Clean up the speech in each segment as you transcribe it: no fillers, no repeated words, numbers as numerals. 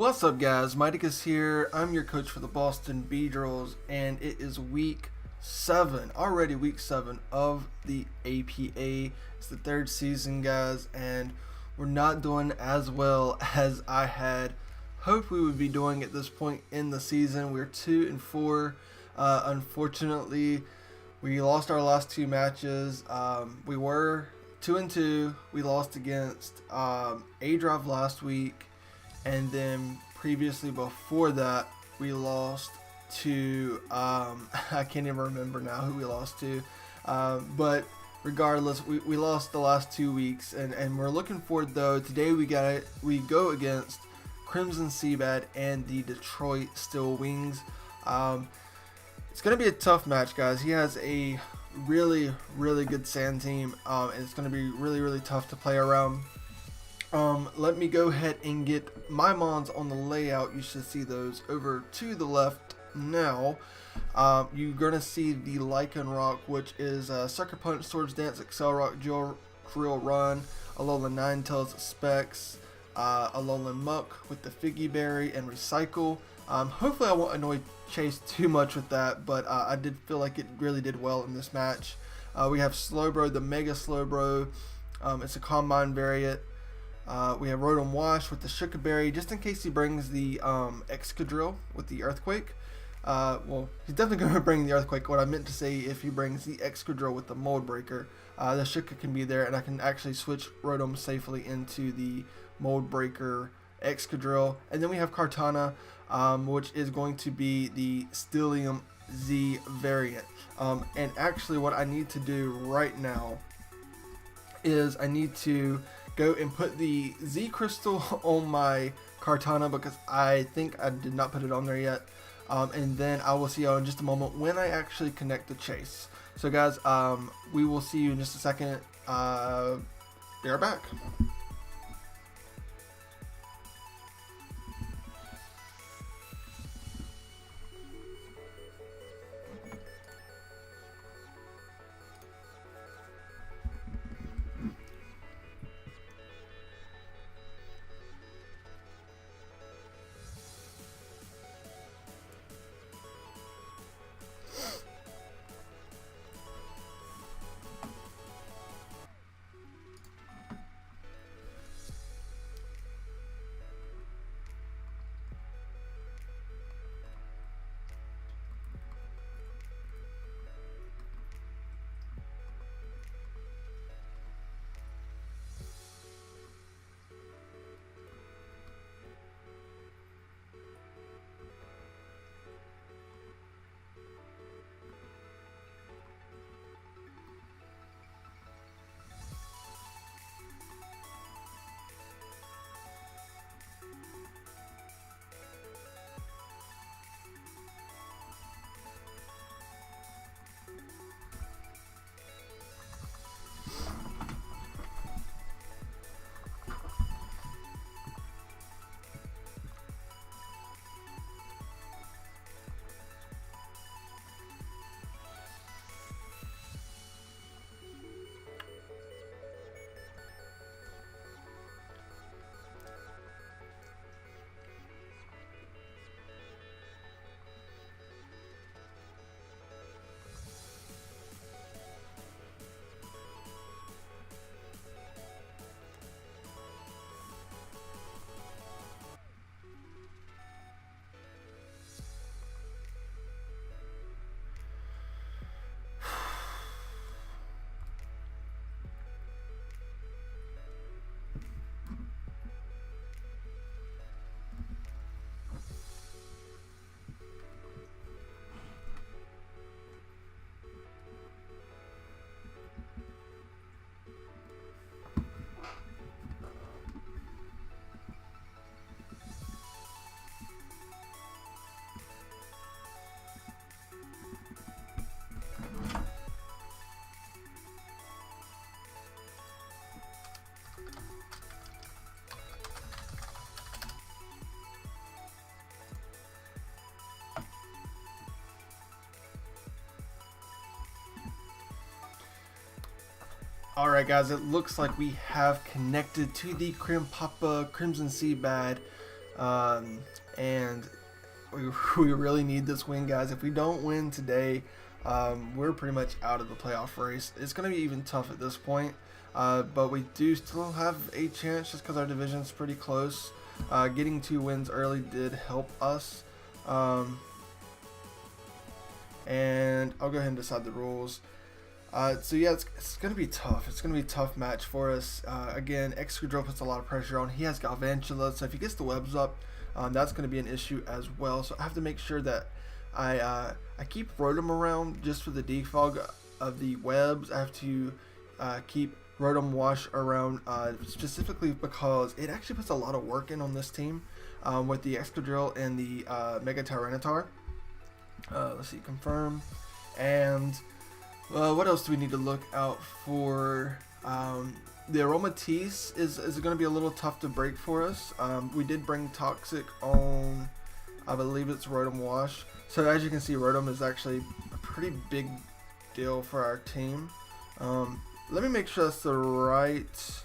What's up guys, Miticus here. I'm your coach for the Boston Beedrills and it is week 7, already week 7 of the APA. It's the 3rd season guys and we're not doing as well as I had hoped we would be doing at this point in the season. We're 2-4. Unfortunately, we lost our last 2 matches. We were 2-2. We lost against aDrive last week. And then previously before that, we lost to, I can't even remember now who we lost to. But regardless, we lost the last 2 weeks. And we're looking forward though. Today we go against CrimsonCBad and the Detroit Steelwings. It's going to be a tough match, guys. He has a really good sand team. And it's going to be really tough to play around. Let me go ahead and get my mons on the layout. You should see those over to the left now. You're going to see the Lycanroc, which is Sucker Punch, Swords Dance, Accelerock, Drill Run, Alolan Ninetails, Specs, Alolan Muck with the Figgy Berry, and Recycle. Hopefully I won't annoy Chase too much with that, but I did feel like it really did well in this match. We have Slowbro, the Mega Slowbro. It's a Combine variant. We have Rotom Wash with the Sugar Berry, just in case he brings the Excadrill with the Earthquake. Well, he's definitely going to bring the Earthquake. What I meant to say, if he brings the Excadrill with the Mold Breaker, the Sugar can be there, and I can actually switch Rotom safely into the Mold Breaker Excadrill. And then we have Kartana, which is going to be the Steelium Z variant. And actually what I need to do right now is I need to go and put the Z Crystal on my Kartana because I think I did not put it on there yet. And then I will see you in just a moment when I actually connect the Chase. So guys, we will see you in just a second. Be right back. Alright guys, it looks like we have connected to the CrimsonCBad And we really need this win, guys. If we don't win today, we're pretty much out of the playoff race. It's going to be even tough at this point, but we do still have a chance just because our division's pretty close. Getting 2 wins early did help us. And I'll go ahead and decide the rules. So yeah, it's going to be tough. It's going to be a tough match for us. Again, Excadrill puts a lot of pressure on. He has Galvantula, so if he gets the webs up, that's going to be an issue as well. So I have to make sure that I keep Rotom around just for the defog of the webs. I have to keep Rotom Wash around specifically because it actually puts a lot of work in on this team with the Excadrill and the Mega Tyranitar. Let's see, confirm. And what else do we need to look out for? The Aromatisse is going to be a little tough to break for us. We did bring Toxic on, I believe it's Rotom Wash. So as you can see, Rotom is actually a pretty big deal for our team. Let me make sure that's the right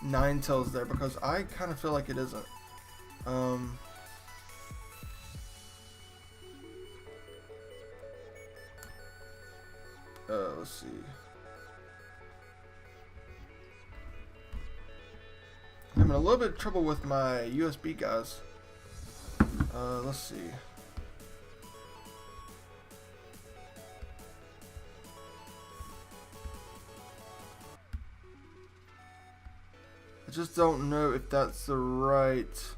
Ninetails there, because I kind of feel like it isn't. Let's see. I'm having a little bit of trouble with my USB, guys. Let's see. I just don't know if that's the right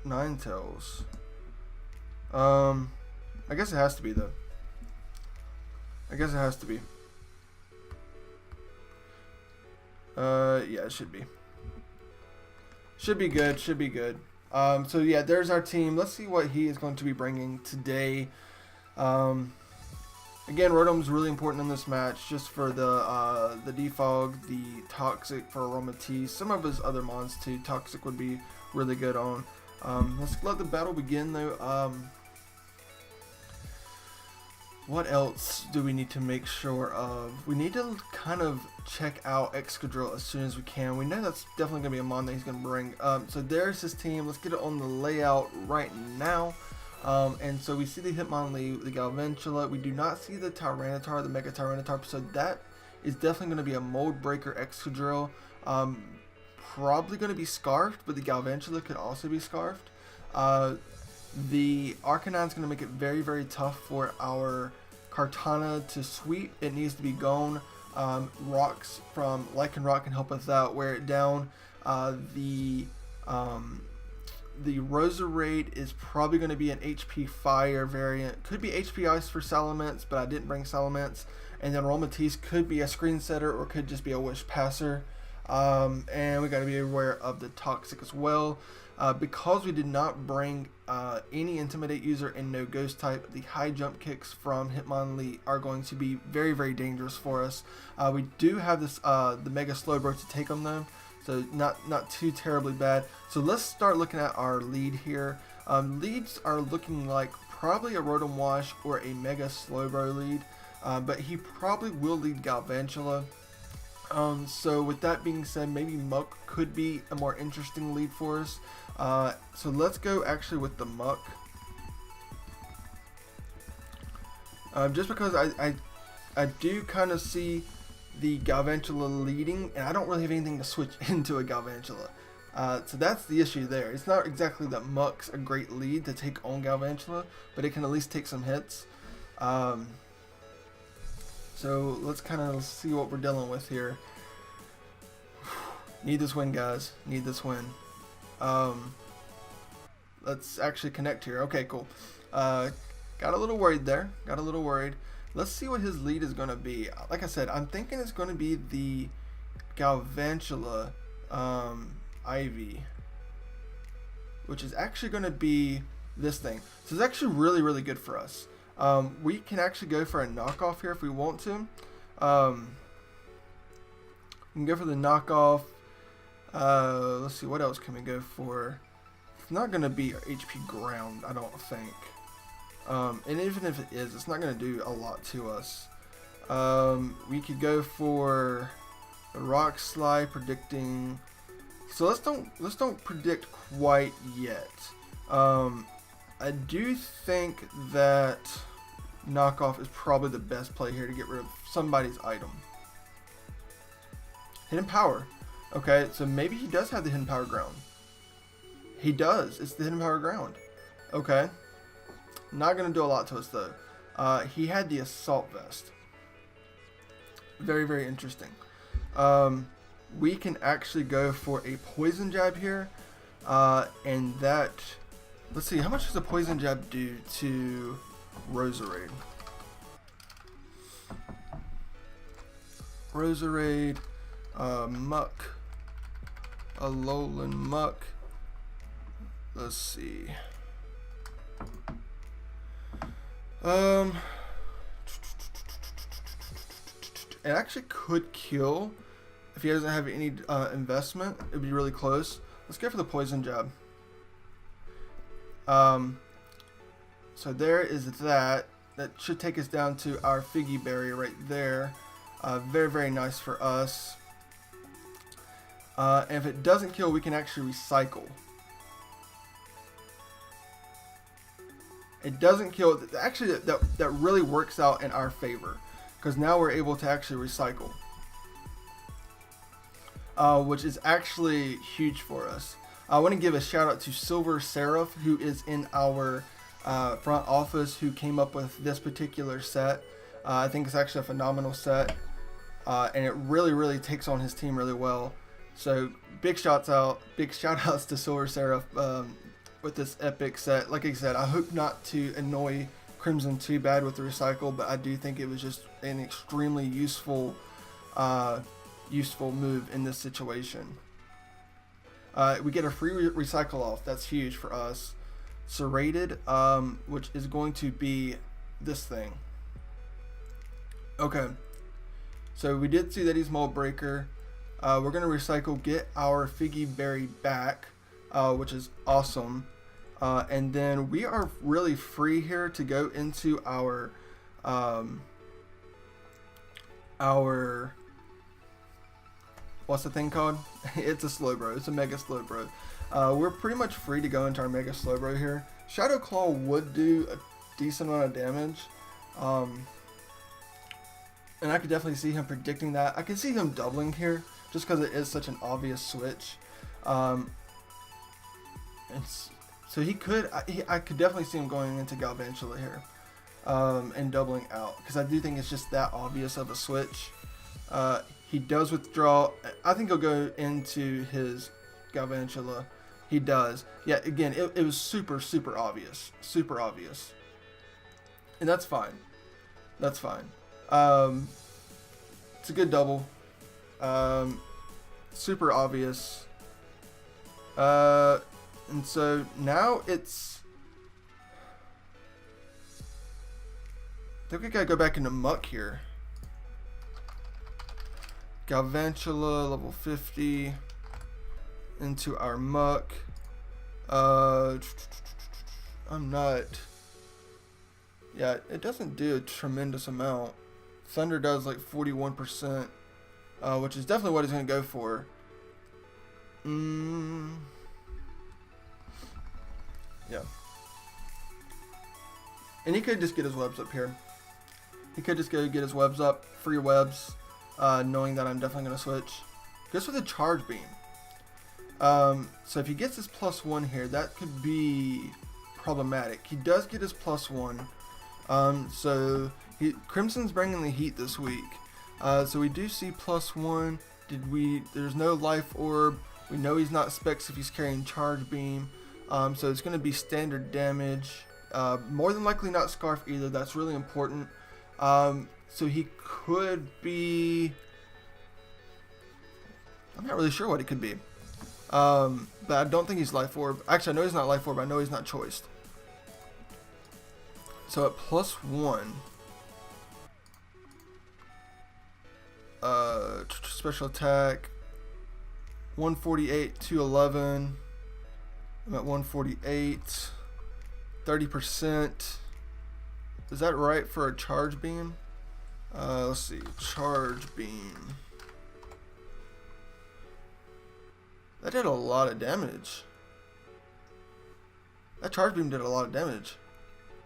Ninetails. I guess it has to be though. I guess it has to be. Yeah, it should be. Should be good. Should be good. So yeah, there's our team. Let's see what he is going to be bringing today. Again, Rotom's really important in this match, just for the defog, the Toxic for Aromatisse, some of his other mons too. Toxic would be really good on. Let's let the battle begin though. What else do we need to make sure of? We need to kind of check out Excadrill as soon as we can. We know that's definitely going to be a mon that he's going to bring. So there's his team. Let's get it on the layout right now. And so we see the Hitmonlee, the Galvantula. We do not see the Tyranitar, the Mega Tyranitar. So that is definitely going to be a Mold Breaker Excadrill. Probably going to be Scarfed, but the Galvantula could also be Scarfed. The Arcanine is going to make it very, very tough for our Kartana to sweep. It needs to be gone. Rocks from Lycanroc can help us out, wear it down. The Roserade is probably going to be an HP Fire variant. Could be HP Ice for Salamence, but I didn't bring Salamence. And then Aromatisse could be a Screen Setter or could just be a Wish Passer. And we got to be aware of the Toxic as well. Because we did not bring any Intimidate user and no Ghost type, the high jump kicks from Hitmonlee are going to be very, very dangerous for us. We do have this the Mega Slowbro to take them though, so not too terribly bad. So let's start looking at our lead here. Leads are looking like probably a Rotom Wash or a Mega Slowbro lead, but he probably will lead Galvantula. So with that being said, maybe Muck could be a more interesting lead for us. So let's go actually with the Muck. Just because I do kind of see the Galvantula leading, and I don't really have anything to switch into a Galvantula. So that's the issue there. It's not exactly that Muck's a great lead to take on Galvantula, but it can at least take some hits. So let's kind of see what we're dealing with here. Need this win, guys. Need this win. Let's actually connect here. Okay, cool. Got a little worried there. Got a little worried. Let's see what his lead is going to be. Like I said, I'm thinking it's going to be the Galvantula Ivy, which is actually going to be this thing. So it's actually really, really good for us. We can actually go for a knockoff here if we want to. We can go for the knockoff. Let's see, what else can we go for? It's not going to be HP Ground, I don't think. And even if it is, it's not going to do a lot to us. We could go for The Rock Slide predicting. So let's don't predict quite yet. I do think that Knockoff is probably the best play here to get rid of somebody's item. Hidden Power. Okay, so maybe he does have the Hidden Power Ground. He does. It's the Hidden Power Ground. Okay. Not going to do a lot to us, though. He had the Assault Vest. Very, very interesting. We can actually go for a Poison Jab here. And that... Let's see, how much does a Poison Jab do to Roserade? Roserade, Muck, Alolan Muck. Let's see. It actually could kill if he doesn't have any investment. It'd be really close. Let's go for the Poison Jab. So there is that. That should take us down to our Figgy Berry right there. Very, very nice for us. And if it doesn't kill, we can actually recycle. It doesn't kill. Actually, that really works out in our favor, because now we're able to actually recycle, which is actually huge for us. I want to give a shout out to Silver Seraph, who is in our front office, who came up with this particular set. I think it's actually a phenomenal set, and it really takes on his team really well. So big shout outs to Silver Seraph with this epic set. Like I said, I hope not to annoy CrimsonCBad with the recycle, but I do think it was just an extremely useful move in this situation. We get a free recycle off. That's huge for us. Serrated, which is going to be this thing. Okay, so we did see that he's Mold Breaker. We're going to recycle, get our Figgy Berry back, which is awesome. And then we are really free here to go into our what's the thing called? It's a Slowbro. It's a Mega Slowbro. We're pretty much free to go into our Mega Slowbro here. Shadow Claw would do a decent amount of damage. And I could definitely see him predicting that. I can see him doubling here, just because it is such an obvious switch. So he could, I could definitely see him going into Galvantula here, and doubling out, because I do think it's just that obvious of a switch. He does withdraw. I think he'll go into his Galvantula. He does. Yeah, again, it was super obvious. Super obvious. And that's fine. That's fine. It's a good double. Super obvious. And so now it's... I think we gotta go back into Muck here. Galvantula, level 50. Into our Muck. I'm not... Yeah, it doesn't do a tremendous amount. Thunder does like 41%, which is definitely what he's going to go for. Yeah. And he could just get his webs up here. He could just go get his webs up, free webs, knowing that I'm definitely going to switch. Goes for the Charge Beam. So if he gets his +1 here, that could be problematic. He does get his +1. So Crimson's bringing the heat this week. So we do see +1. There's no Life Orb. We know he's not Specs if he's carrying Charge Beam. So it's going to be standard damage. More than likely not Scarf either. That's really important. So he could be... I'm not really sure what it could be. But I don't think he's Life Orb. Actually, I know he's not Life Orb. I know he's not Choiced. So at +1, special attack, 148, 211. I'm at 148, 30%. Is that right for a Charge Beam? Let's see, Charge Beam. That did a lot of damage. That charge beam did a lot of damage.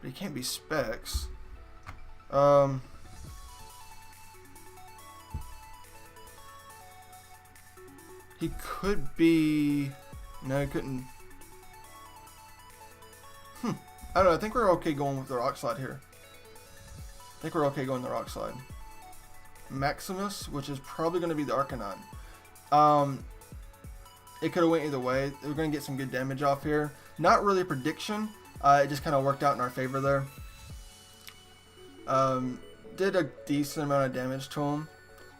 But he can't be Specs. He could be... No, he couldn't. I don't know. I think we're okay going with the Rock Slide here. I think we're okay going the Rock Slide. Maximus, which is probably going to be the Arcanine. It could have went either way. We're going to get some good damage off here. Not really a prediction. It just kind of worked out in our favor there. Did a decent amount of damage to him.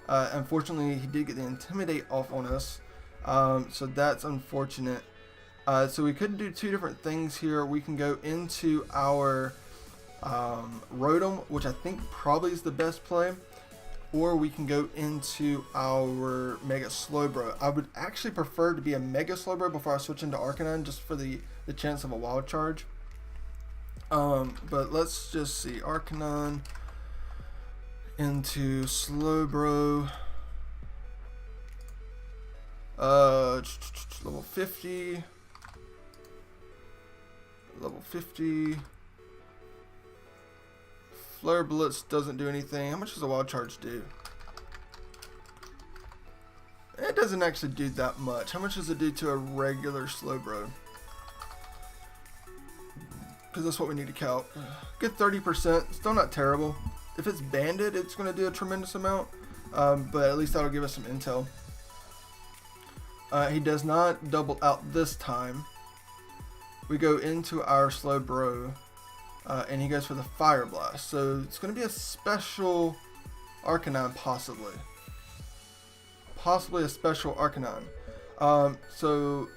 Unfortunately, he did get the Intimidate off on us. So that's unfortunate. So we could do two different things here. We can go into our Rotom, which I think probably is the best play. Or we can go into our Mega Slowbro. I would actually prefer to be a Mega Slowbro before I switch into Arcanine, just for the chance of a Wild Charge. But let's just see. Arcanine into Slowbro. Level 50. Level 50. Flare Blitz doesn't do anything. How much does a Wild Charge do? It doesn't actually do that much. How much does it do to a regular Slowbro? Because that's what we need to calc. Good 30%. Still not terrible. If it's banded, it's going to do a tremendous amount. But at least that'll give us some intel. He does not double out this time. We go into our Slowbro. And he goes for the Fire Blast. So it's going to be a special Arcanine, possibly. Possibly a special Arcanine. So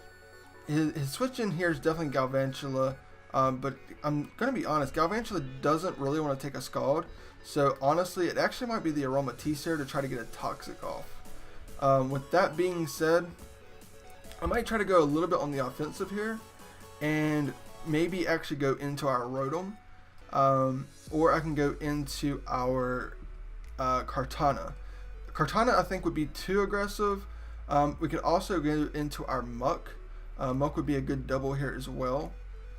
his switch in here is definitely Galvantula. But I'm going to be honest, Galvantula doesn't really want to take a Scald. So honestly, it actually might be the Aromatisse to try to get a Toxic off. With that being said, I might try to go a little bit on the offensive here. And maybe actually go into our Rotom. Or I can go into our Kartana. Kartana I think would be too aggressive. We could also go into our Muck. Muck would be a good double here as well.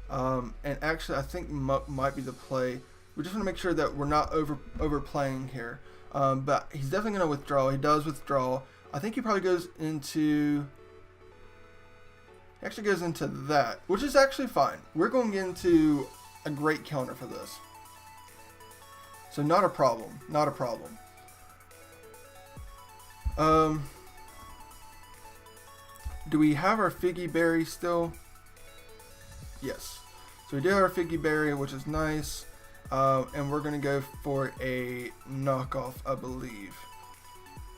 And actually I think Muck might be the play. We just want to make sure that we're not overplaying here. But he's definitely going to withdraw. He does withdraw. I think he probably goes into... He actually goes into that, which is actually fine. We're going into a great counter for this. So not a problem. Not a problem. Do we have our Figgy Berry still? Yes. So we do have our Figgy Berry, which is nice. And we're going to go for a knockoff, I believe.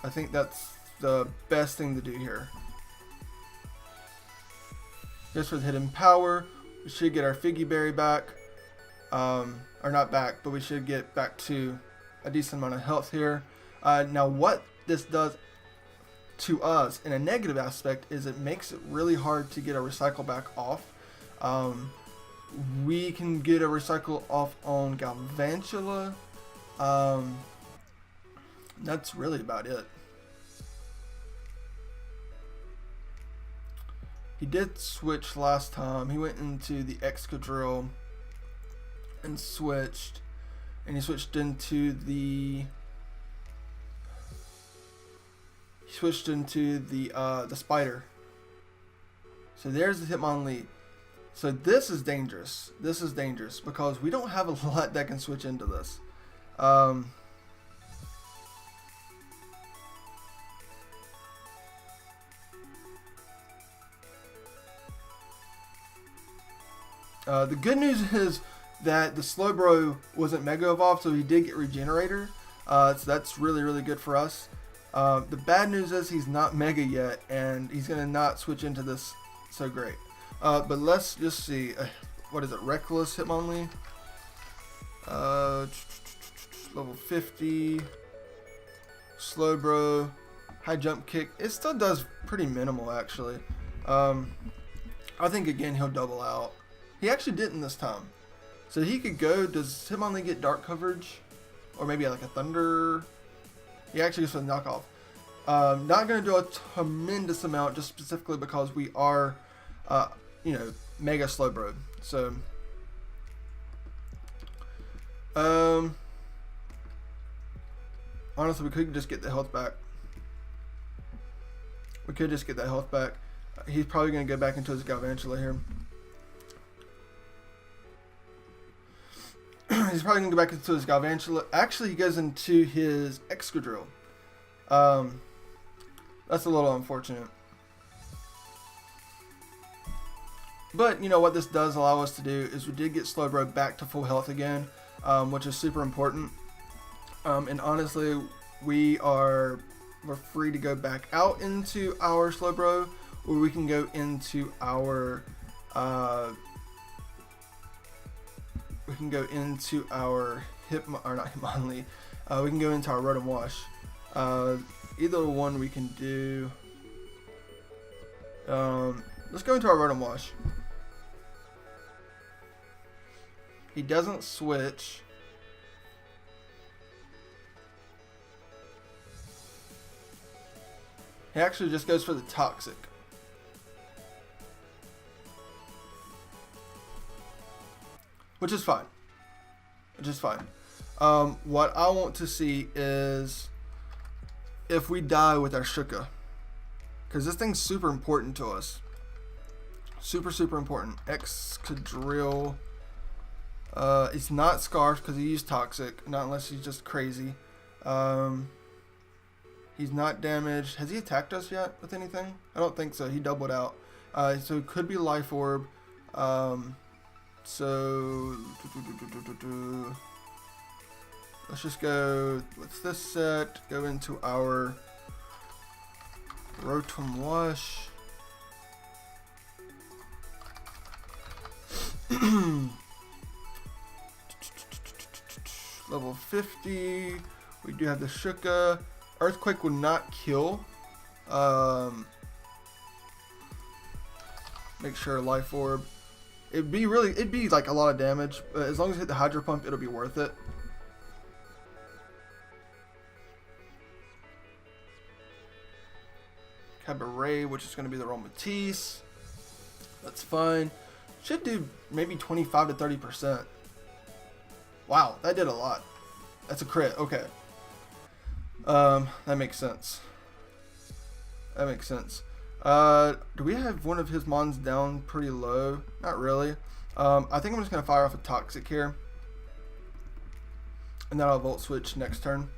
I think that's the best thing to do here. Just for the hidden power, we should get our Figgy Berry back. Or not back, but we should get back to a decent amount of health here. Now what this does to us in a negative aspect is it makes it really hard to get a recycle back off. We can get a recycle off on Galvantula. That's really about it. He did switch last time. He went into the Excadrill and switched. And he switched into the... He switched into the Spider. So there's the Hitmonlee. So this is dangerous. This is dangerous because we don't have a lot that can switch into this. The good news is that the Slowbro wasn't Mega Evolved, so he did get Regenerator. So that's really, really good for us. The bad news is he's not Mega yet, and he's going to not switch into this so great. But let's just see. What is it? Reckless Hitmonlee. Level 50. Slowbro. High Jump Kick. It still does pretty minimal, actually. I think, again, he'll double out. He actually didn't this time. So he could go. Does Hitmonlee get dark coverage? Or maybe like a Thunder? He actually gets a knockoff. Not going to do a tremendous amount, just specifically because we are, you know, mega Slowbro. So, honestly, we could just get the health back. We could just get that health back. He's probably going to go back into his Galvantula here. He's probably going to go back into his Galvantula. Actually, he goes into his Excadrill. That's a little unfortunate. But, you know, what this does allow us to do is we did get Slowbro back to full health again, which is super important. And honestly, we're free to go back out into our Slowbro, or we can go into our we can go into our we can go into our Rotom Wash. Either one we can do. Let's go into our Rotom Wash. He doesn't switch. He actually just goes for the Toxic. Which is fine. Which is fine. What I want to see is if we die with our Shuka. Because this thing's super important to us. Super, super important. Excadrill. It's not Scarf because he used Toxic. Not unless he's just crazy. He's not damaged. Has he attacked us yet with anything? I don't think so. He doubled out. So it could be Life Orb. So let's just go. What's this set? Go into our Rotom Wash. Level 50. We do have the Shuka. Earthquake would not kill. Make sure Life Orb. It'd be like a lot of damage. But as long as you hit the Hydro Pump, it'll be worth it. Cabaret, which is going to be the Matisse. That's fine. Should do maybe 25 to 30%. Wow, that did a lot. That's a crit. Okay. That makes sense. That makes sense. Do we have one of his mons down pretty low? Not really. I think I'm just going to fire off a Toxic here. And then I'll Volt Switch next turn.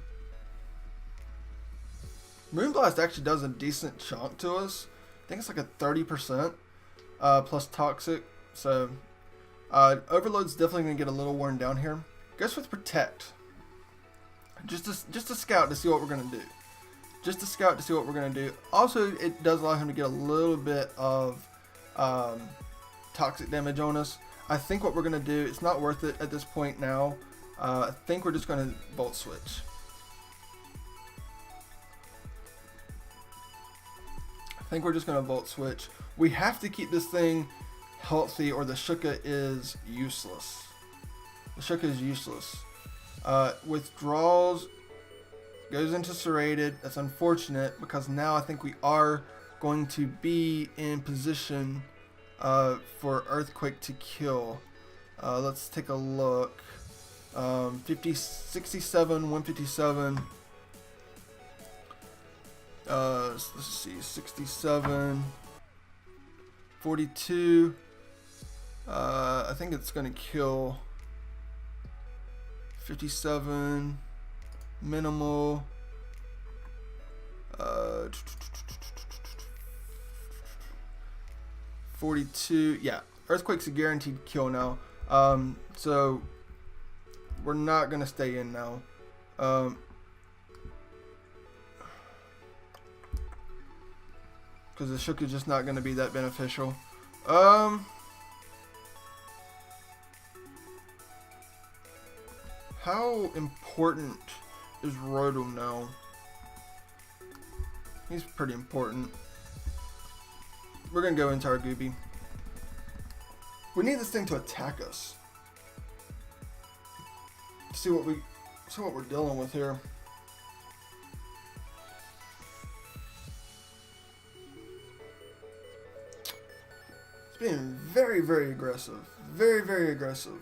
Moonblast actually does a decent chunk to us. I think it's like a 30% plus Toxic. So Overload's definitely going to get a little worn down here. Goes with Protect. Just to scout to see what we're going to do. Just to scout to see what we're going to do. Also, it does allow him to get a little bit of Toxic damage on us. I think what we're going to do, it's not worth it at this point now. I think we're just going to Volt Switch. We have to keep this thing healthy or the Shuka is useless. Withdraws, goes into Serrated. That's unfortunate because now I think we are going to be in position for Earthquake to kill. Let's take a look. 67, 157. Let's see, 67, 42. I think it's going to kill 57, minimal. 42. Yeah, Earthquake's a guaranteed kill now. So we're not going to stay in now. Because the Shook is just not going to be that beneficial. How important is Rotom now? He's pretty important. We're going to go into our Gooby. We need this thing to attack us. See what we're dealing with here. It's being very, very aggressive. Very, very aggressive.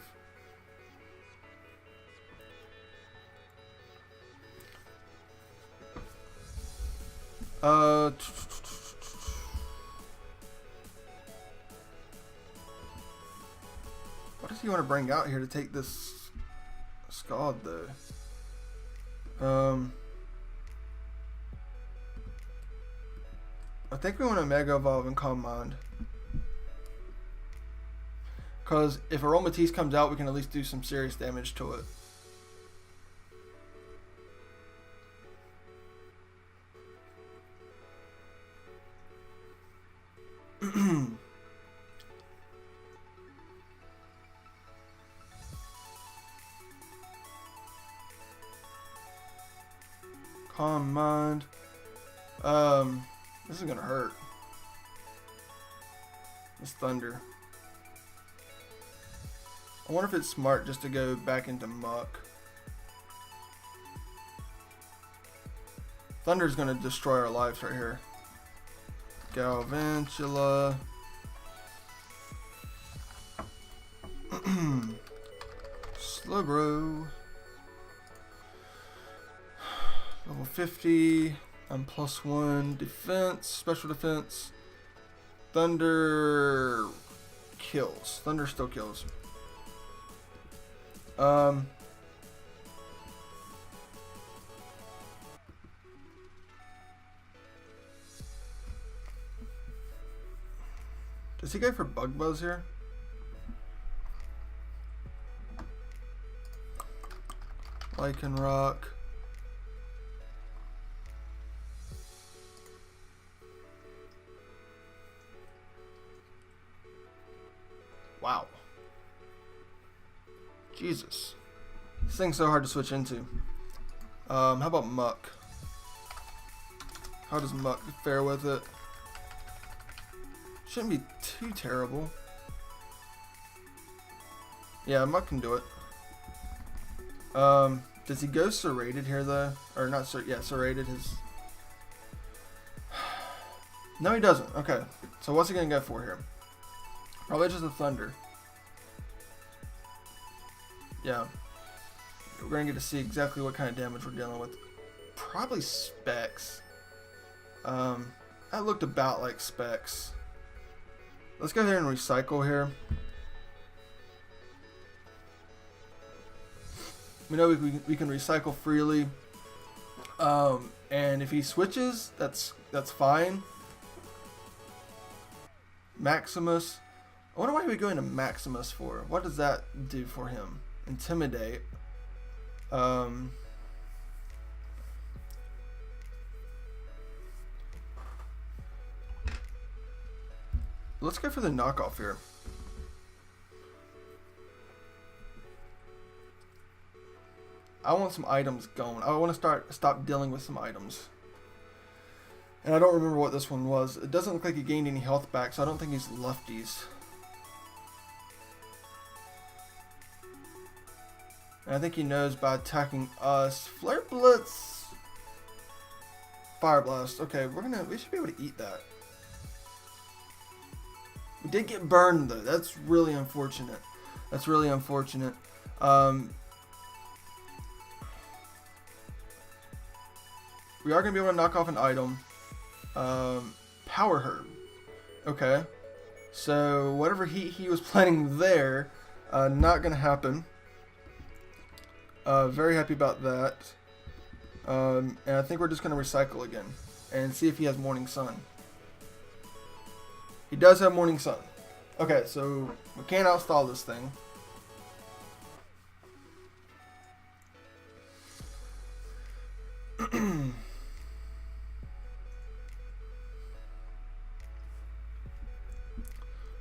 What does he want to bring out here to take this Scald though? I think we want to Mega Evolve and Calm Mind. Because if Aromatisse comes out, we can at least do some serious damage to it. Calm Mind. This is gonna hurt. This Thunder. I wonder if it's smart just to go back into Muck. Thunder's gonna destroy our lives right here. Galvantula. Slowbro. Level 50. I'm +1 defense, special defense. Thunder kills. Thunder still kills. Does he go for Bug Buzz here? Lycanroc. Wow. Jesus. This thing's so hard to switch into. How about Muck? How does Muck fare with it? Shouldn't be too terrible. Yeah, Muck can do it. Does he go Serrated here though? Or not yeah, Serrated his... No, he doesn't. Okay. So what's he gonna go for here? Probably just a Thunder. Yeah. We're going to get to see exactly what kind of damage we're dealing with. Probably Specs. That looked about like Specs. Let's go ahead and recycle here. We know we can recycle freely. And if he switches, that's fine. Maximus. I wonder why we're going to Maximus for. What does that do for him? Intimidate. Let's go for the knockoff here. I want some items going. I want to stop dealing with some items. And I don't remember what this one was. It doesn't look like he gained any health back, so I don't think he's lefties. And I think he knows by attacking us. Flare Blitz. Fire Blast. Okay, we should be able to eat that. We did get burned though. That's really unfortunate. That's really unfortunate. We are going to be able to knock off an item. Power Herb. Okay. So whatever he was planning there, not going to happen. Very happy about that. And I think we're just going to recycle again and see if he has Morning Sun. He does have Morning Sun. Okay, so we can't outstall this thing.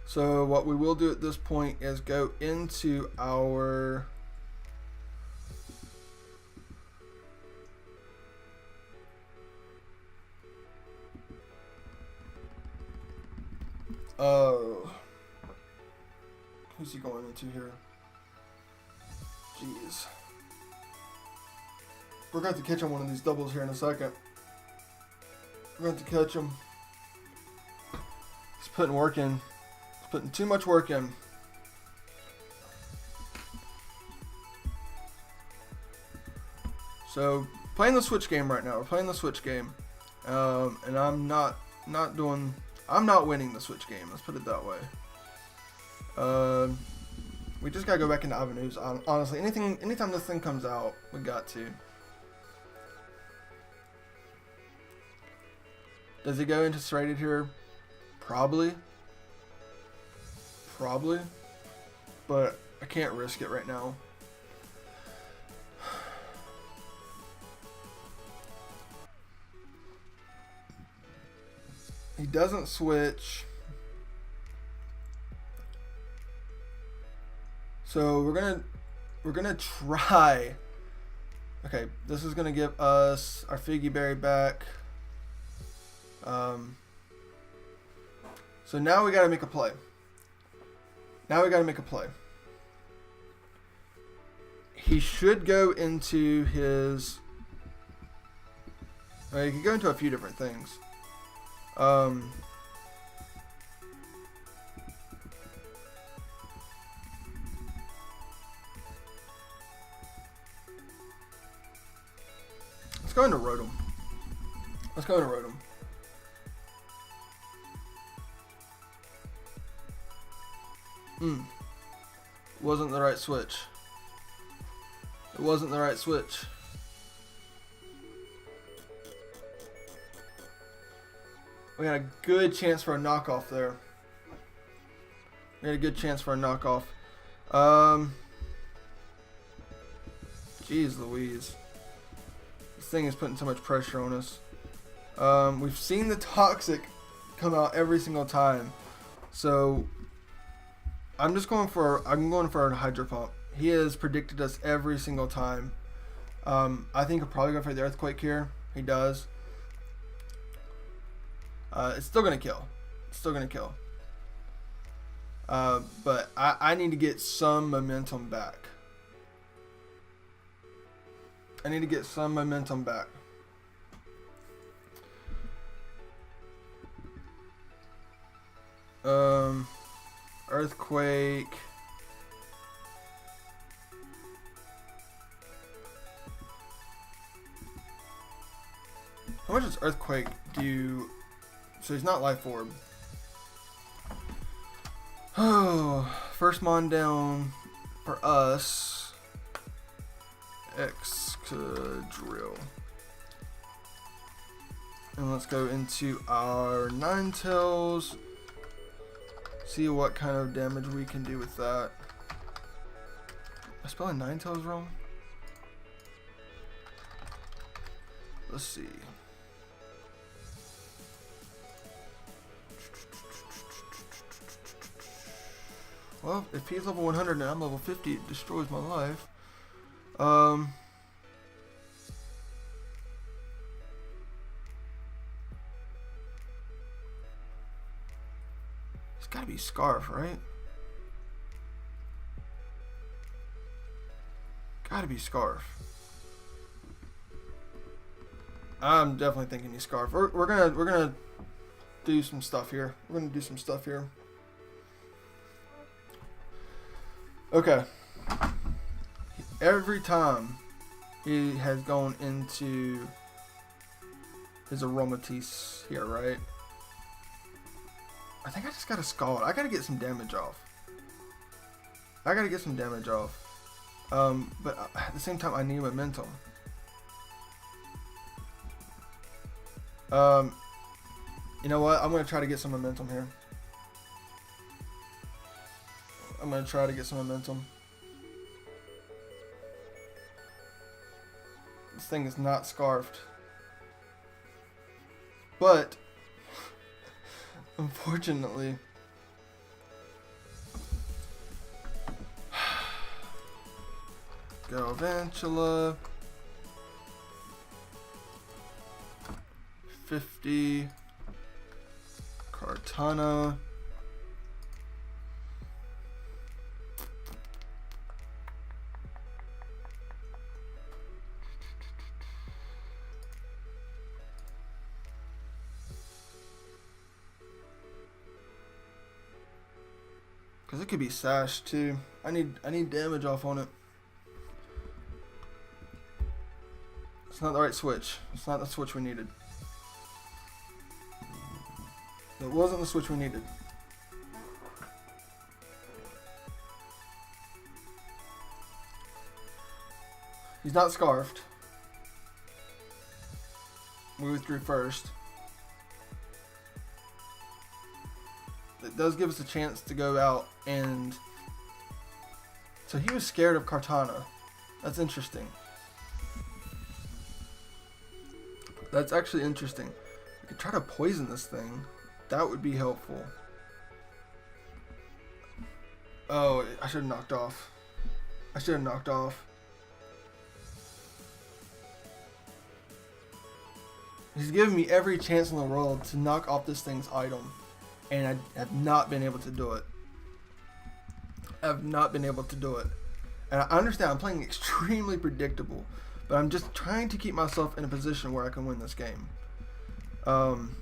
So what we will do at this point is go into our who's he going into here? Jeez. We're going to have to catch on one of these doubles here in a second. We're going to have to catch him. He's putting work in. He's Putting too much work in. So, playing the Switch game right now. We're playing the Switch game. And I'm not winning the Switch game. Let's put it that way. We just gotta go back into avenues. Honestly, anytime this thing comes out, we got to. Does he go into serrated here? Probably. Probably. But I can't risk it right now. He doesn't switch. So we're gonna try. Okay, this is gonna give us our Figgy Berry back. So now we gotta make a play. He should go into his. He could go into a few different things. Let's go into Rotom. Wasn't the right switch. It wasn't the right switch. We had a good chance for a knockoff there. Jeez Louise. This thing is putting so much pressure on us. We've seen the Toxic come out every single time. So I'm going for a Hydro Pump. He has predicted us every single time. I think he'll probably go for the Earthquake here. He does. It's still gonna kill. But I need to get some momentum back. Earthquake. How much does Earthquake do? So he's not Life Orb. Oh, first Mon down for us. Excadrill. And let's go into our Ninetails. See what kind of damage we can do with that. Am I spelling Ninetails wrong? Let's see. Well, if he's level 100 and I'm level 50, it destroys my life. It's gotta be Scarf, right? Gotta be Scarf. I'm definitely thinking he's Scarf. We're gonna do some stuff here. Okay. Every time he has gone into his Aromatisse here, right? I think I just got a Scald. I gotta get some damage off. But at the same time, I need momentum. You know what? I'm gonna try to get some momentum here. This thing is not Scarfed. But, unfortunately, go Vantula. 50. Kartana. Because it could be Sash too. I need damage off on it. It's not the right switch. It's not the switch we needed. It wasn't the switch we needed. He's not scarfed. We withdrew first. It does give us a chance to go out and... So he was scared of Kartana. That's interesting. That's actually interesting. We could try to poison this thing. That would be helpful. Oh, I should have knocked off. I should have knocked off. He's given me every chance in the world to knock off this thing's item. And I have not been able to do it. I have not been able to do it. And I understand I'm playing extremely predictable. But I'm just trying to keep myself in a position where I can win this game. I'm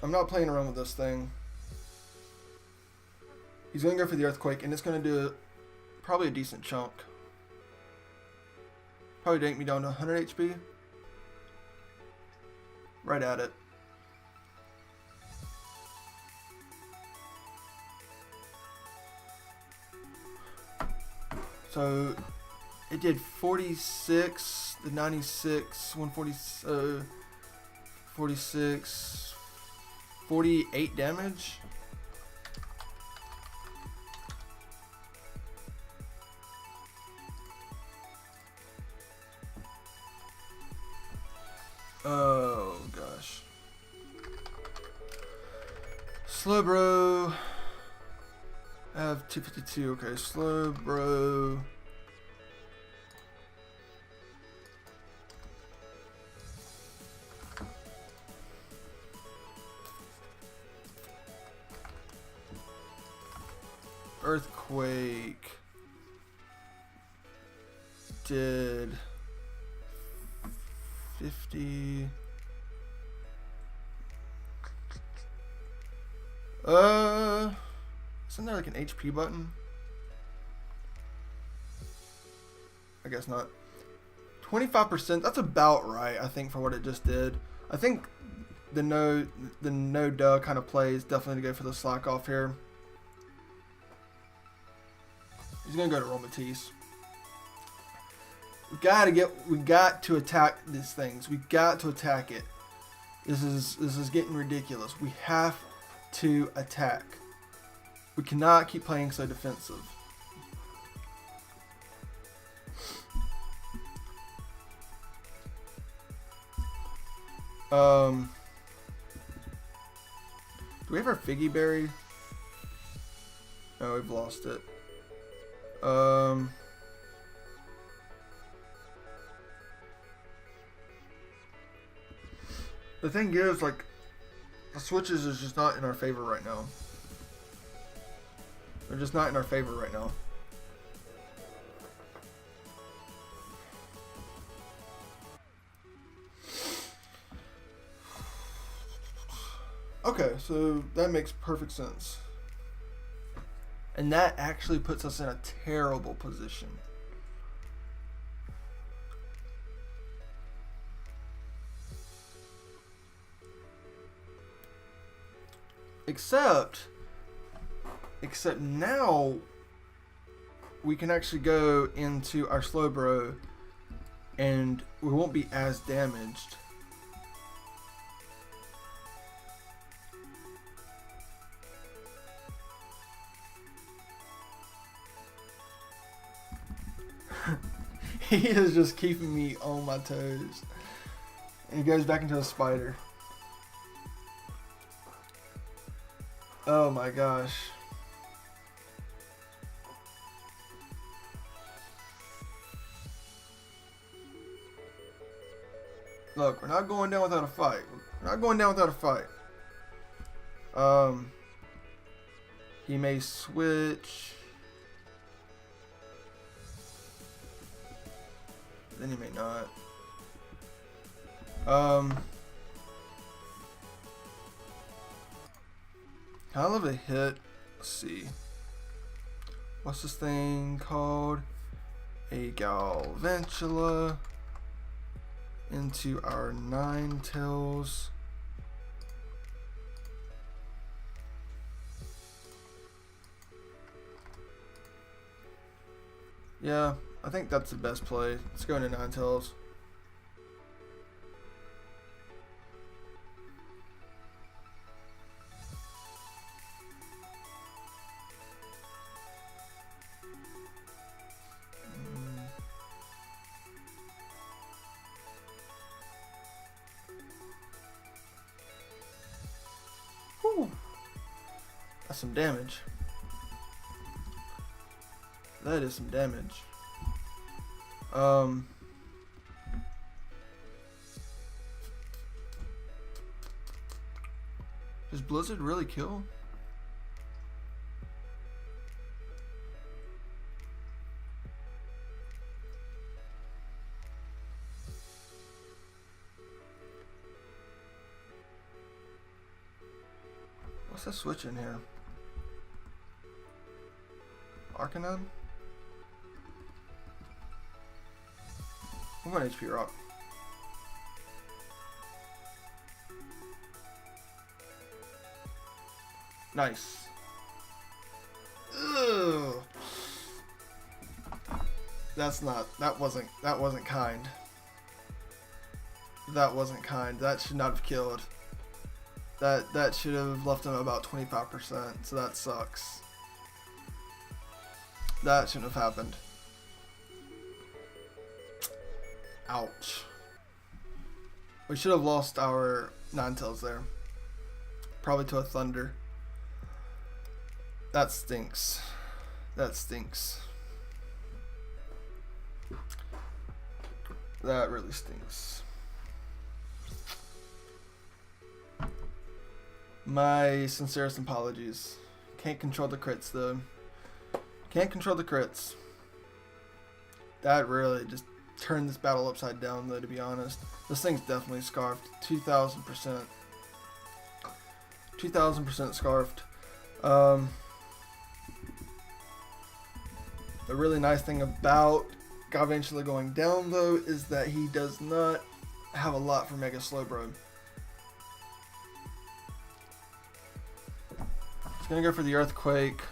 not playing around with this thing. He's going to go for the Earthquake, and it's going to do probably a decent chunk. Probably dank me down to 100 HP. Right at it. So it did 46, the 96, 140, 46, 48 damage. Oh gosh. Slowbro. I have 252. Okay, Slowbro. Earthquake did 50. Isn't there like an HP button? I guess not. 25%, that's about right, I think, for what it just did. I think the no duh kind of play is definitely to go for the slack off here. He's gonna go to Romatisse. We got to attack these things. We got to attack it. This is getting ridiculous. We have to attack. We cannot keep playing so defensive. Do we have our Figgy Berry? Oh, we've lost it. The thing is, like, the switches is just not in our favor right now. They're just not in our favor right now. Okay, so that makes perfect sense. And that actually puts us in a terrible position. Except now we can actually go into our Slowbro and we won't be as damaged. He is just keeping me on my toes. And he goes back into a spider. Oh my gosh. Look, we're not going down without a fight. We're not going down without a fight. He may switch. Then he may not. Kind of a hit. Let's see. What's this thing called? A Galvantula into our Ninetails. Yeah, I think that's the best play. Let's go into Ninetails. Whew. That's some damage. That is some damage. Does Blizzard really kill? What's that switch in here? Arcanine? I'm going HP Rock. Nice. Ugh. That wasn't kind. That wasn't kind. That should not have killed. That should have left him about 25%, so that sucks. That shouldn't have happened. Ouch. We should have lost our Ninetales there. Probably to a Thunder. That stinks. That stinks. That really stinks. My sincerest apologies. Can't control the crits though. Can't control the crits. That really just turned this battle upside down though, to be honest. This thing's definitely scarfed. 2000%. 2000% scarfed. The really nice thing about Galvantula going down though is that he does not have a lot for Mega Slowbro. He's gonna go for the Earthquake.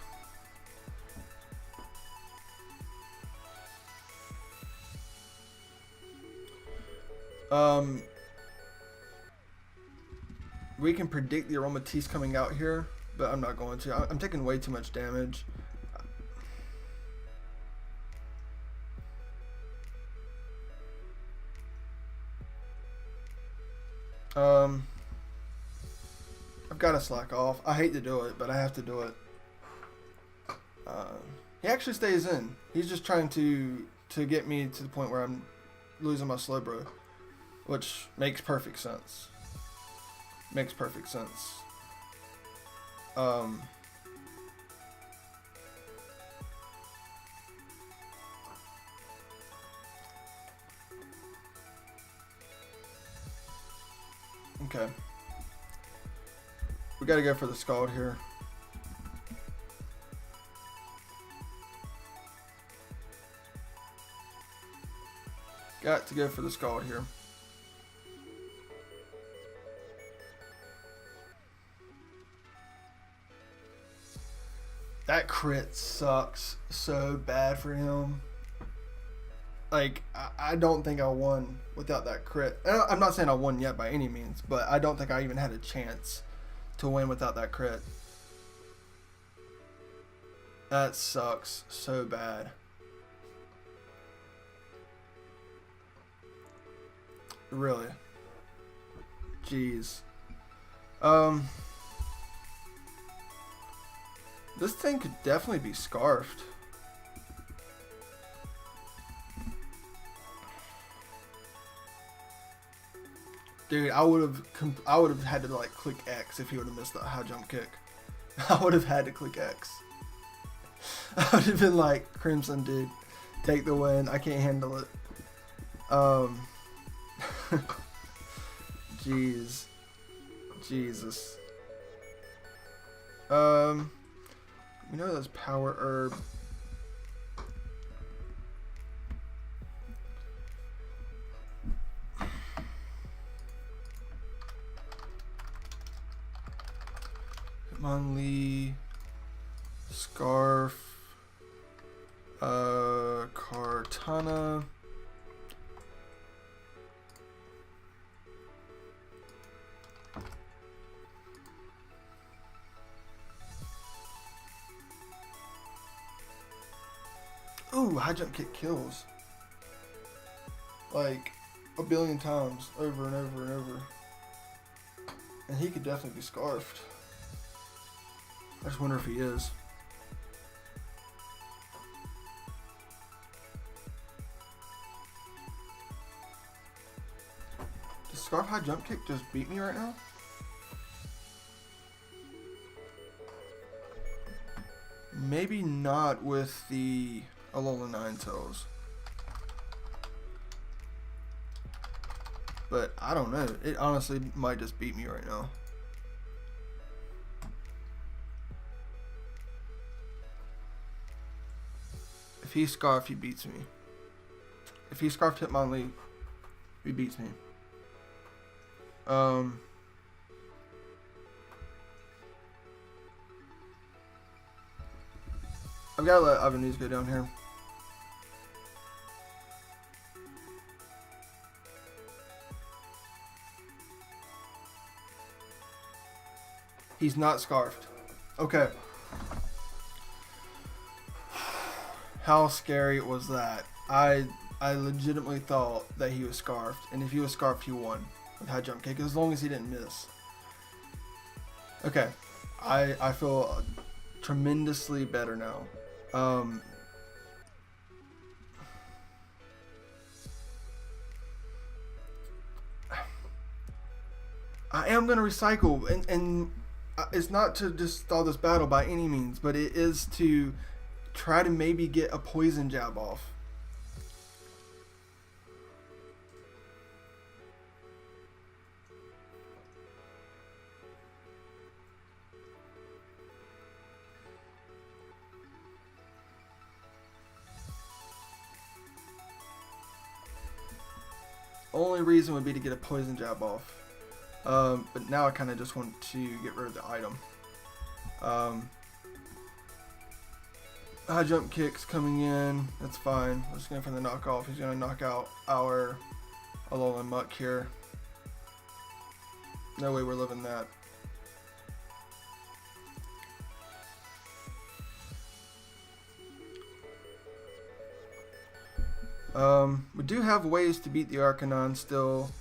We can predict the Aromatisse coming out here, but I'm not going to. I'm taking way too much damage. I've got to slack off. I hate to do it, but I have to do it. He actually stays in. He's just trying to get me to the point where I'm losing my Slowbro, which makes perfect sense. Makes perfect sense. Okay. We gotta go for the Scald here. Got to go for the Scald here. That crit sucks so bad for him. Like, I don't think I won without that crit. I'm not saying I won yet by any means, but I don't think I even had a chance to win without that crit. That sucks so bad. Really. Jeez. This thing could definitely be scarfed. Dude, I would have had to like click X if he would have missed that high jump kick. I would have had to click X. I would have been like, Crimson, dude, take the win. I can't handle it. Jeez. Jesus. We know that's Power Herb. Hitmonlee, Scarf, Kartana. Ooh, high jump kick kills. Like a billion times over and over and over. And he could definitely be scarfed. I just wonder if he is. Does Scarf high jump kick just beat me right now? Maybe not with the Alola Ninetails. But I don't know. It honestly might just beat me right now. If he Scarf, he beats me. If he Scarf Hitmonlee, he beats me. I've got to let Avenues go down here. He's not scarfed. Okay. How scary was that? I legitimately thought that he was scarfed, and if he was scarfed, he won with high jump kick as long as he didn't miss. Okay, I feel tremendously better now. I am gonna recycle, and it's not to just stall this battle by any means, but it is to try to maybe get a poison jab off. Only reason would be to get a poison jab off. But now I kind of just want to get rid of the item. High jump kicks coming in. That's fine. We're just going for the knockoff. He's going to knock out our Alolan Muck here. No way we're living that. We do have ways to beat the Arcanine still.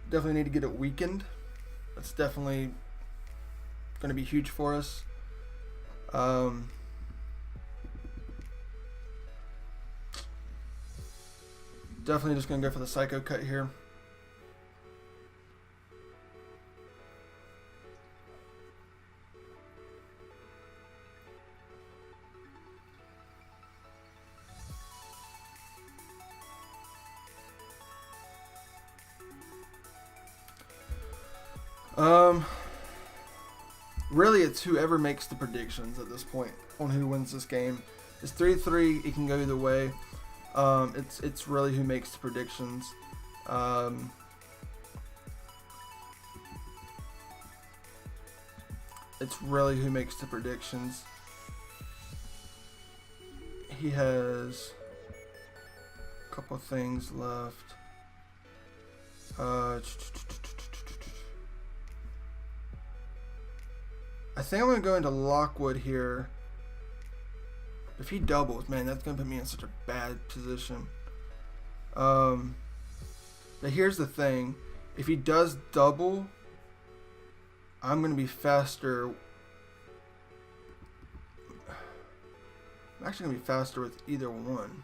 Definitely need to get it weakened. That's definitely going to be huge for us. Definitely just going to go for the Psycho Cut here. Really, it's whoever makes the predictions at this point on who wins this game. It's 3-3. It can go either way. It's really who makes the predictions. It's really who makes the predictions. He has a couple things left. I think I'm going to go into Lockwood here. If he doubles, man, that's going to put me in such a bad position. But here's the thing. If he does double, I'm going to be faster. I'm actually going to be faster with either one.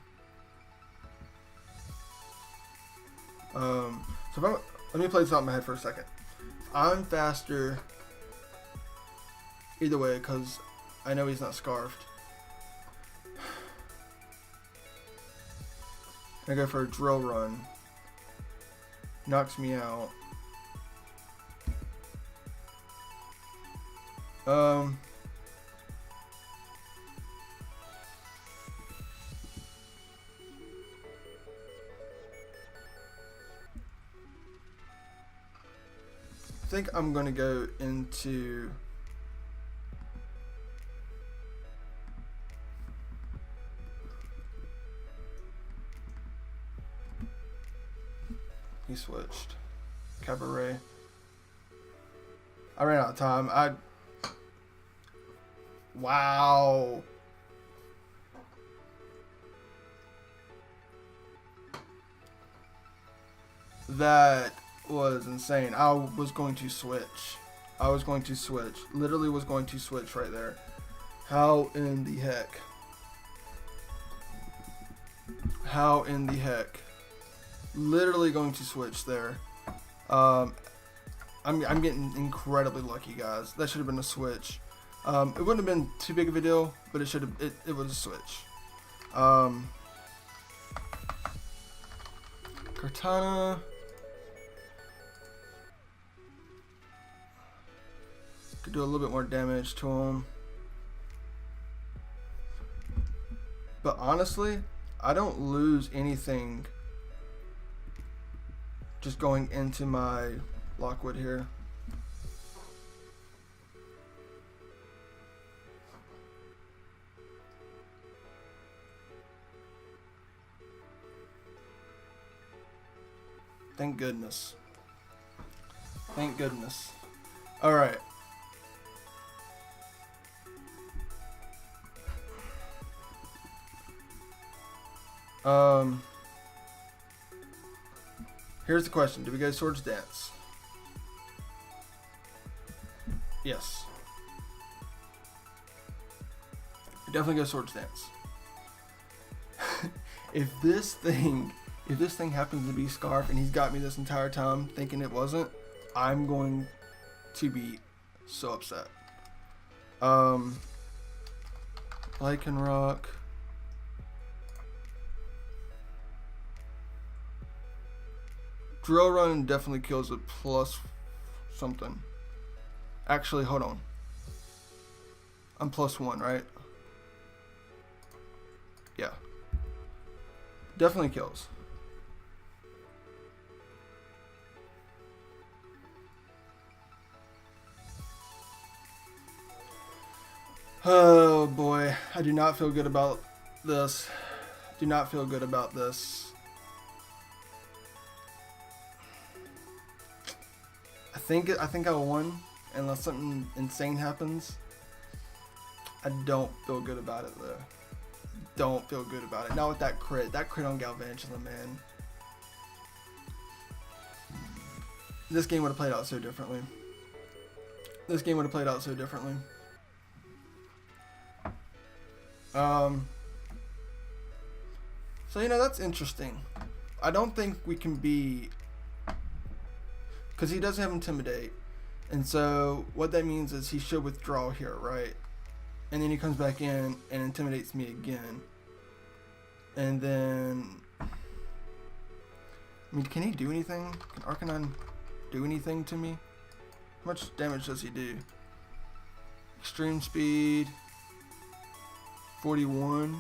So let me play this out in my head for a second. I'm faster either way because I know he's not scarfed. I go for a drill run. Knocks me out. Um. I think I'm gonna go into he switched Cabaret. I ran out of time. Wow. That was insane. I was going to switch. Literally was going to switch right there. How in the heck? How in the heck? Literally going to switch there. I'm getting incredibly lucky, guys. That should have been a switch. It wouldn't have been too big of a deal, but it should have. It was a switch. Cortana. Could do a little bit more damage to him. But honestly, I don't lose anything just going into my Lockwood here. Thank goodness. Thank goodness. All right. Here's the question. Do we go Swords Dance? Yes. We definitely go Swords Dance. If this thing happens to be Scarf and he's got me this entire time thinking it wasn't, I'm going to be so upset. Lycanroc. Drill Run definitely kills it plus something. Actually, hold on. I'm +1, right? Yeah. Definitely kills. Oh boy, I do not feel good about this. Do not feel good about this. I think I won unless something insane happens. I don't feel good about it though. Don't feel good about it. Not with that crit. That crit on Galvantula, man. This game would have played out so differently. This game would have played out so differently. So, you know, that's interesting. I don't think we can be... Because he doesn't have Intimidate. And so, what that means is he should withdraw here, right? And then he comes back in and intimidates me again. And then... I mean, can he do anything? Can Arcanine do anything to me? How much damage does he do? Extreme Speed... 41.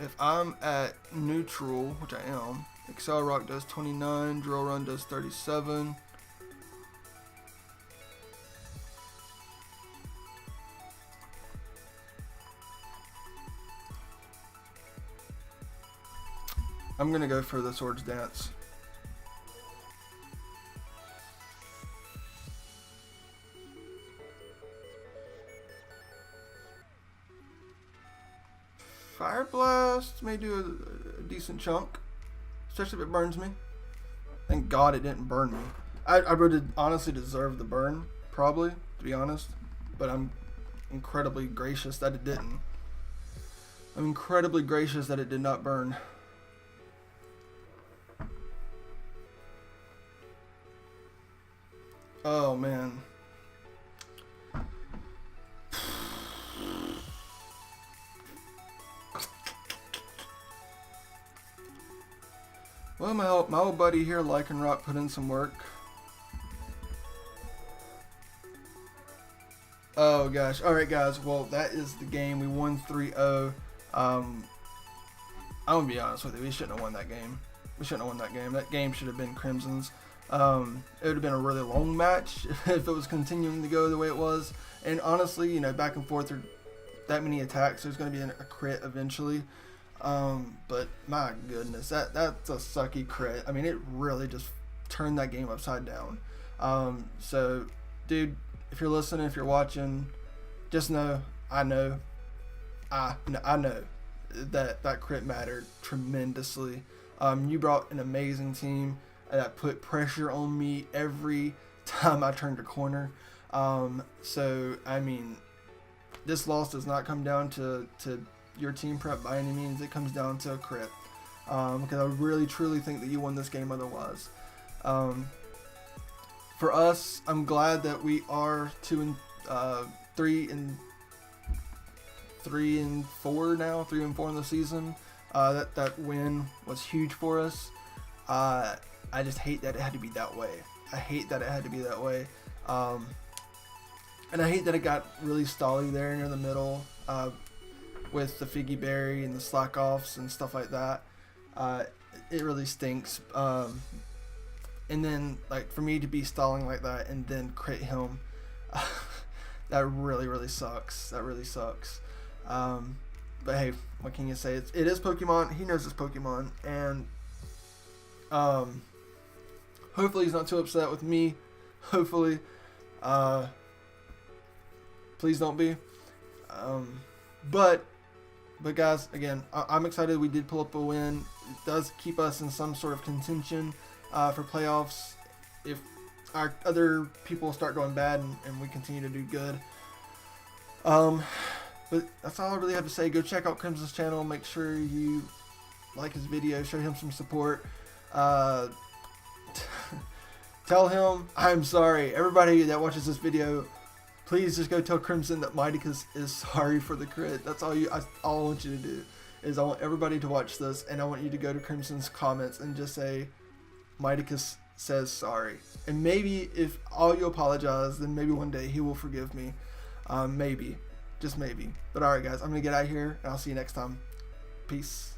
If I'm at neutral, which I am, Excel Rock does 29, Drill Run does 37. I'm gonna go for the Swords Dance. Fire Blast may do a decent chunk, especially if it burns me. Thank God it didn't burn me. I would honestly deserve the burn, probably, to be honest. But I'm incredibly gracious that it didn't. I'm incredibly gracious that it did not burn. Oh, man. Well, my old buddy here, Lycanroc, put in some work. Oh gosh. All right, guys. Well, that is the game. We won 3-0. I'm gonna be honest with you. We shouldn't have won that game. We shouldn't have won that game. That game should have been Crimson's. It would have been a really long match if it was continuing to go the way it was. And honestly, you know, back and forth, that many attacks, there's going to be a crit eventually. But my goodness, that's a sucky crit. I mean, it really just turned that game upside down. So, dude, if you're listening, if you're watching, just know, I know that crit mattered tremendously. You brought an amazing team that put pressure on me every time I turned a corner. So, I mean, this loss does not come down to your team prep by any means. It comes down to a crit. Because I really truly think that you won this game otherwise. For us, I'm glad that we are 3 and 4 now, 3 and 4 in the season. That win was huge for us. I just hate that it had to be that way. I hate that it had to be that way. And I hate that it got really stally there near the middle with the Figgy Berry and the slack offs and stuff like that. It really stinks. And then, like, for me to be stalling like that and then crit him, that really sucks. That really sucks. But hey, what can you say? It is Pokemon. He knows it's Pokemon. And hopefully he's not too upset with me. Hopefully. Please don't be. But guys, again, I'm excited we did pull up a win. It does keep us in some sort of contention for playoffs if our other people start going bad and we continue to do good. But that's all I really have to say. Go check out Crimson's channel. Make sure you like his video. Show him some support. Tell him I'm sorry. Everybody that watches this video, please just go tell Crimson that Miticus is sorry for the crit. That's all I want you to do. Is I want everybody to watch this, and I want you to go to Crimson's comments and just say, Miticus says sorry. And maybe if all you apologize, then maybe one day he will forgive me. Maybe. Just maybe. But alright guys, I'm going to get out of here, and I'll see you next time. Peace.